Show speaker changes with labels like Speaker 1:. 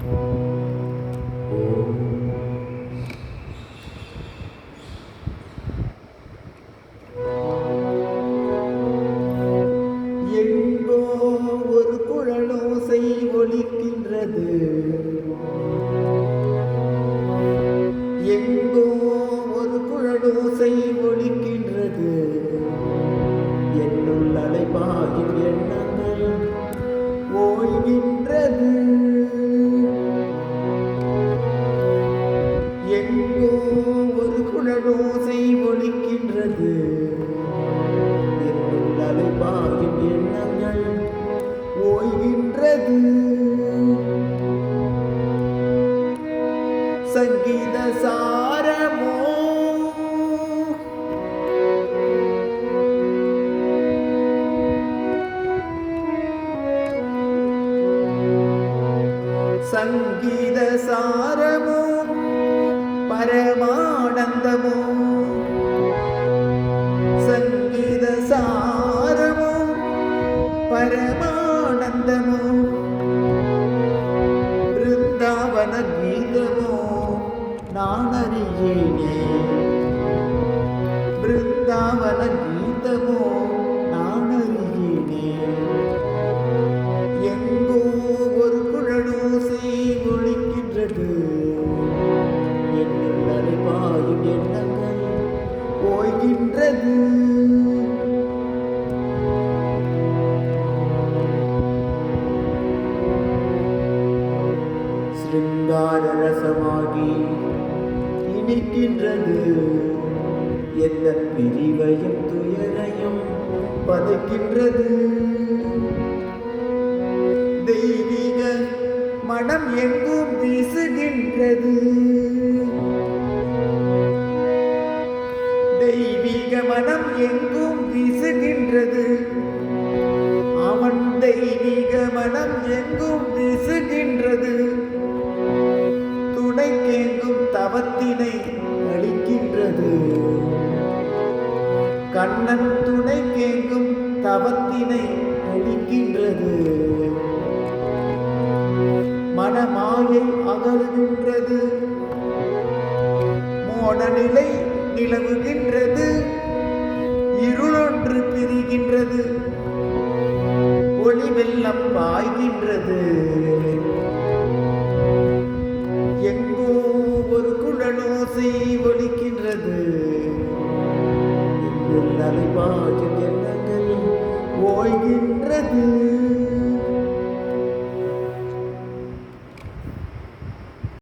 Speaker 1: எங்கோ ஒரு குழலோசை ஒலிக்கின்றது, எங்கோ ஒரு குழலோசை ஒலிக்கின்றது. என்னுள் அலைபாயும் எண்ணங்கள் ஓய்கின்றது. எங்கோ ஒரு குழலோசை ஒலிக்கின்றது. என்னுள் அலைபாயும் எண்ணங்கள் ஓய்கின்றது. சங்கீத சாரமோ சங்கீத சாரமோ பரமானந்தமோ, சங்கீத சாரமோ பரமானந்தமோ, பிருந்தாவன கீதமோ நான் அறியேனே, பிருந்தாவன கீதமோ நான் அறியேனே. எங்கோ ஒரு குழலோசை ஒலிக்கின்றது. என்னுள் அலைபாயும் எண்ணங்கள் ஓய்கின்றது. சிருங்கார ரசமாகி இனிக்கின்றது. எந்த பிரிவையும் துயரையும் பதைக்கின்றது. தெய்வீக மனம் எங்கும் வீசுகின்றது. தெய்வீக மனம் எங்கும் வீசுகின்றது. அவன் தெய்வீக மனம் எங்கும் வீசுகின்றது. துணைக்கேங்கும் தவத்தினை அளிக்கின்றது. கண்ணன் துணைக்கேங்கும் தவத்தினை அளிக்கின்றது. மனமாயை அகலுகின்றது. மோனநிலை நிலவுகின்றது. இருளொன்று பிரிகின்றது.